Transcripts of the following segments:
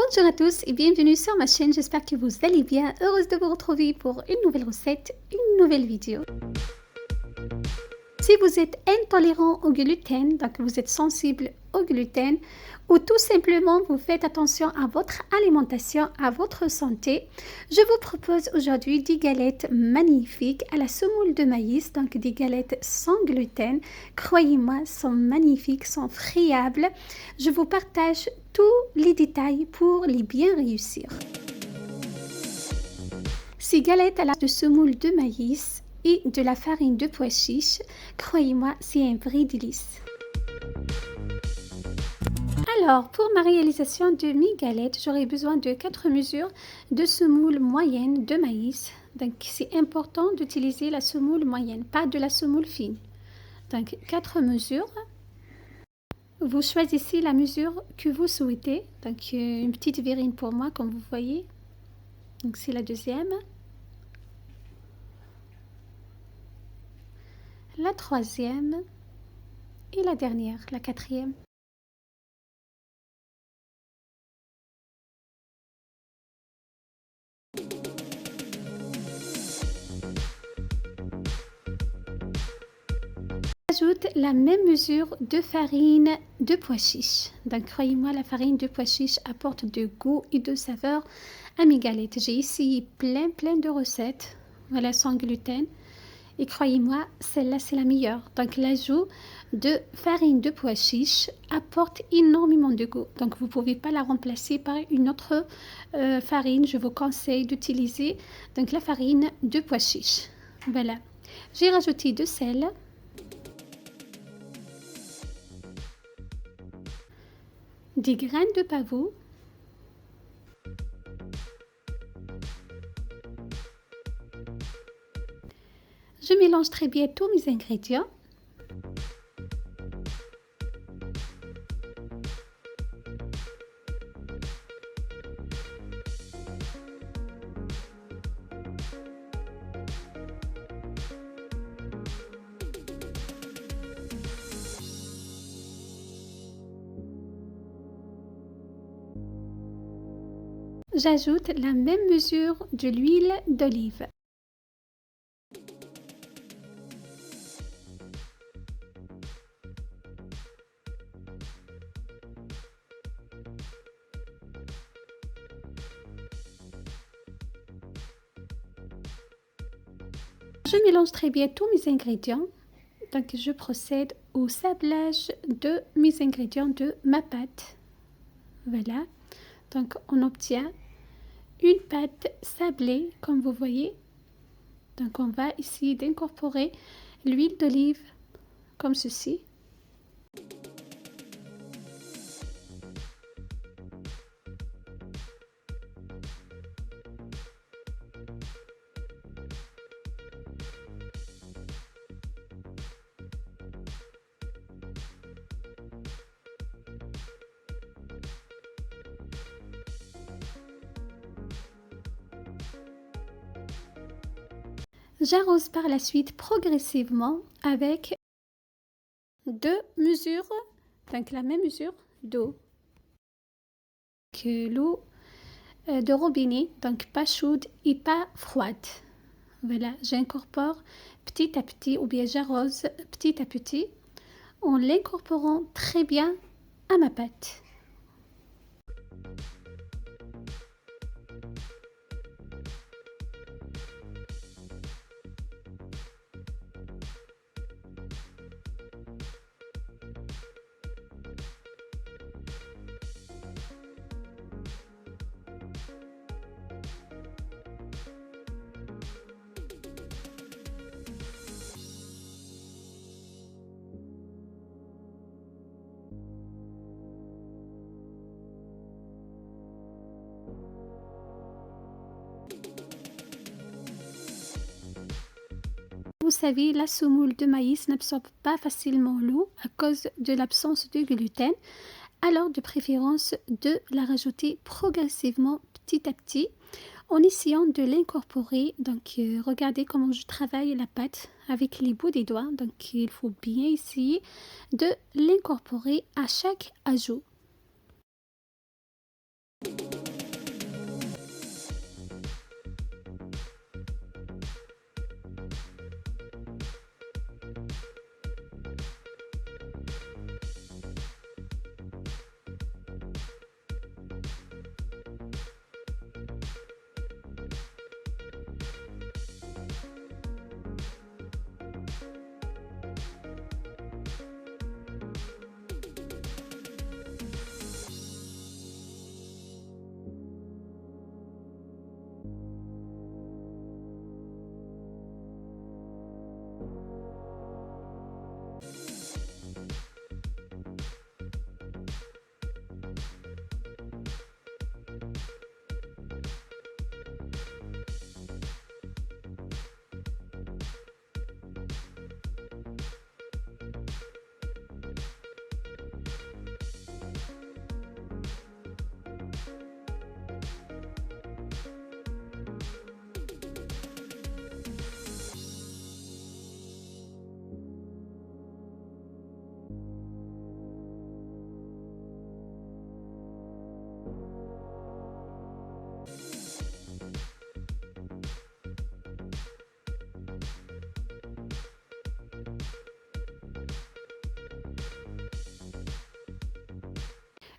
Bonjour à tous et bienvenue sur ma chaîne, j'espère que vous allez bien, heureuse de vous retrouver pour une nouvelle recette, une nouvelle vidéo. Si vous êtes intolérant au gluten, donc vous êtes sensible au gluten, ou tout simplement vous faites attention à votre alimentation, à votre santé, je vous propose aujourd'hui des galettes magnifiques à la semoule de maïs, donc des galettes sans gluten. Croyez-moi, sont magnifiques, sont friables. Je vous partage tous les détails pour les bien réussir. Ces galettes à la de semoule de maïs et de la farine de pois chiches, croyez-moi, c'est un vrai délice. Alors, pour ma réalisation de mes galettes, j'aurai besoin de 4 mesures de semoule moyenne de maïs. Donc, c'est important d'utiliser la semoule moyenne, pas de la semoule fine. Donc, 4 mesures. Vous choisissez la mesure que vous souhaitez. Donc, une petite verrine pour moi, comme vous voyez. Donc, c'est la deuxième. La troisième. Et la dernière, la quatrième. J'ajoute la même mesure de farine de pois chiches. Donc croyez-moi, la farine de pois chiches apporte de goût et de saveur à mes galettes. J'ai essayé plein de recettes, voilà, sans gluten. Et croyez-moi, celle-là c'est la meilleure. Donc l'ajout de farine de pois chiches apporte énormément de goût. Donc vous ne pouvez pas la remplacer par une autre farine. Je vous conseille d'utiliser donc la farine de pois chiches. Voilà. J'ai rajouté de sel. Des graines de pavot, je mélange très bien tous mes ingrédients. J'ajoute la même mesure de l'huile d'olive. Je mélange très bien tous mes ingrédients. Donc je procède au sablage de mes ingrédients de ma pâte. Voilà. Donc on obtient une pâte sablée comme vous voyez. Donc on va essayer d'incorporer l'huile d'olive comme ceci. J'arrose par la suite progressivement avec 2 mesures, donc la même mesure d'eau que l'eau de robinet, donc pas chaude et pas froide. Voilà, j'incorpore petit à petit ou bien j'arrose petit à petit en l'incorporant très bien à ma pâte. Vous savez, la semoule de maïs n'absorbe pas facilement l'eau à cause de l'absence de gluten. Alors, de préférence, de la rajouter progressivement petit à petit en essayant de l'incorporer. Donc, regardez comment je travaille la pâte avec les bouts des doigts. Donc, il faut bien essayer de l'incorporer à chaque ajout.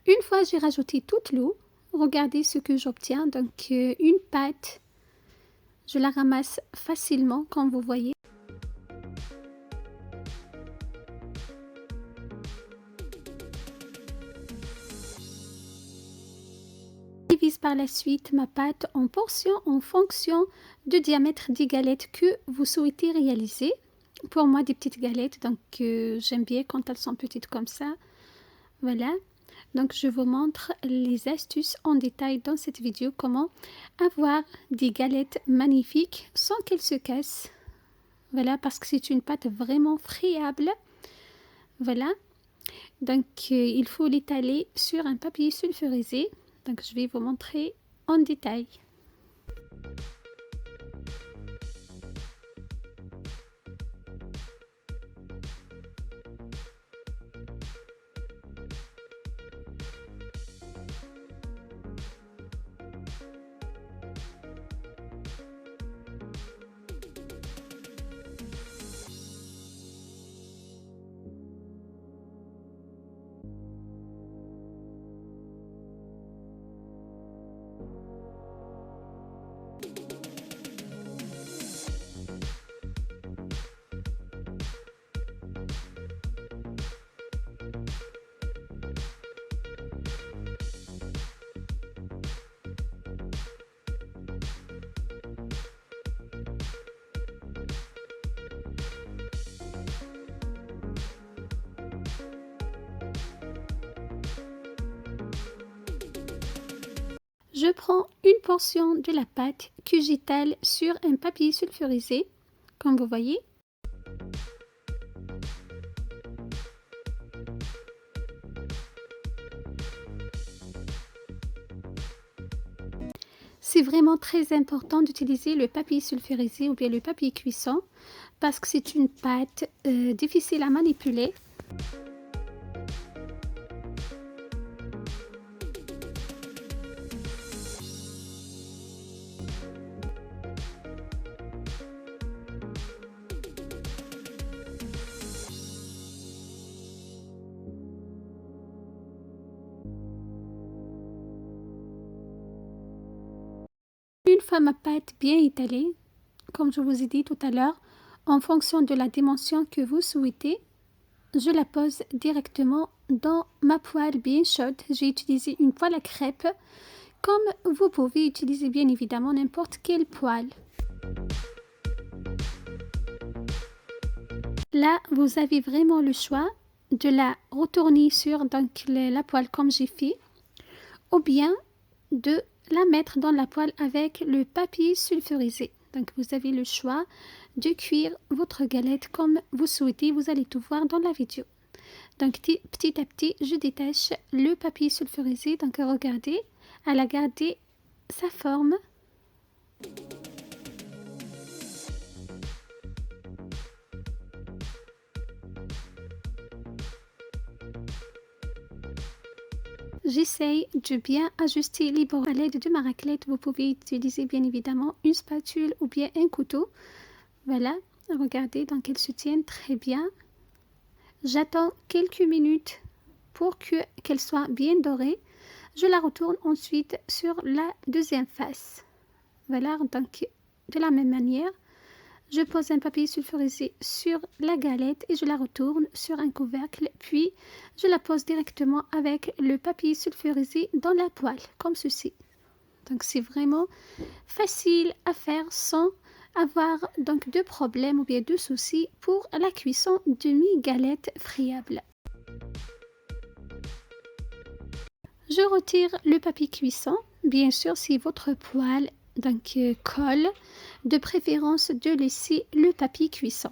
Une fois j'ai rajouté toute l'eau, regardez ce que j'obtiens. Donc une pâte, je la ramasse facilement comme vous voyez. Je divise par la suite ma pâte en portions en fonction du diamètre des galettes que vous souhaitez réaliser. Pour moi des petites galettes, donc j'aime bien quand elles sont petites comme ça. Voilà. Donc je vous montre les astuces en détail dans cette vidéo, comment avoir des galettes magnifiques sans qu'elles se cassent. Voilà, parce que c'est une pâte vraiment friable. Voilà, donc il faut l'étaler sur un papier sulfurisé. Donc je vais vous montrer en détail. Je prends une portion de la pâte que j'étale sur un papier sulfurisé, comme vous voyez. C'est vraiment très important d'utiliser le papier sulfurisé ou bien le papier cuisson parce que c'est une pâte difficile à manipuler. Une fois ma pâte bien étalée, comme je vous ai dit tout à l'heure, en fonction de la dimension que vous souhaitez, je la pose directement dans ma poêle bien chaude. J'ai utilisé une poêle à crêpes, comme vous pouvez utiliser bien évidemment n'importe quelle poêle. Là, vous avez vraiment le choix de la retourner sur donc, la poêle comme j'ai fait, ou bien de la mettre dans la poêle avec le papier sulfurisé. Donc vous avez le choix de cuire votre galette comme vous souhaitez. Vous allez tout voir dans la vidéo. Donc petit à petit, je détache le papier sulfurisé. Donc regardez, elle a gardé sa forme. J'essaye de bien ajuster les bords. À l'aide de ma raclette, vous pouvez utiliser bien évidemment une spatule ou bien un couteau. Voilà, regardez donc elle se tienne très bien. J'attends quelques minutes pour qu'elle soit bien dorée. Je la retourne ensuite sur la deuxième face. Voilà, donc de la même manière, je pose un papier sulfurisé sur la galette et je la retourne sur un couvercle, puis je la pose directement avec le papier sulfurisé dans la poêle, comme ceci. Donc c'est vraiment facile à faire sans avoir donc de problèmes ou bien de soucis pour la cuisson de mes galettes friables. Je retire le papier cuisson. Bien sûr, si votre poêle colle, de préférence de laisser le papier cuisson.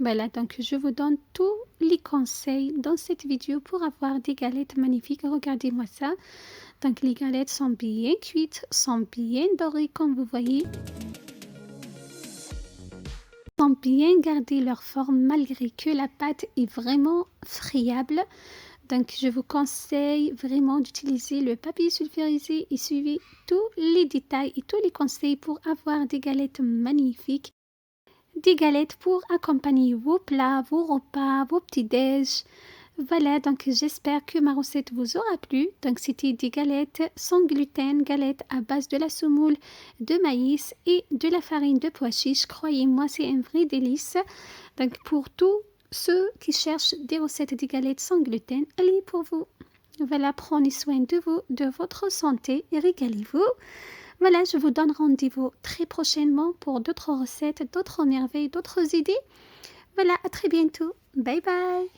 Voilà, donc je vous donne tous les conseils dans cette vidéo pour avoir des galettes magnifiques. Regardez-moi ça. Donc les galettes sont bien cuites, sont bien dorées comme vous voyez. Ont bien gardé leur forme malgré que la pâte est vraiment friable. Donc, je vous conseille vraiment d'utiliser le papier sulfurisé et suivez tous les détails et tous les conseils pour avoir des galettes magnifiques. Des galettes pour accompagner vos plats, vos repas, vos petits-déj. Voilà, donc j'espère que ma recette vous aura plu. Donc, c'était des galettes sans gluten, galettes à base de la semoule de maïs et de la farine de pois chiches. Croyez-moi, c'est un vrai délice. Donc, pour tous ceux qui cherchent des recettes de galettes sans gluten, allez pour vous. Voilà, prenez soin de vous, de votre santé et régalez-vous. Voilà, je vous donne rendez-vous très prochainement pour d'autres recettes, d'autres merveilles, d'autres idées. Voilà, à très bientôt. Bye bye.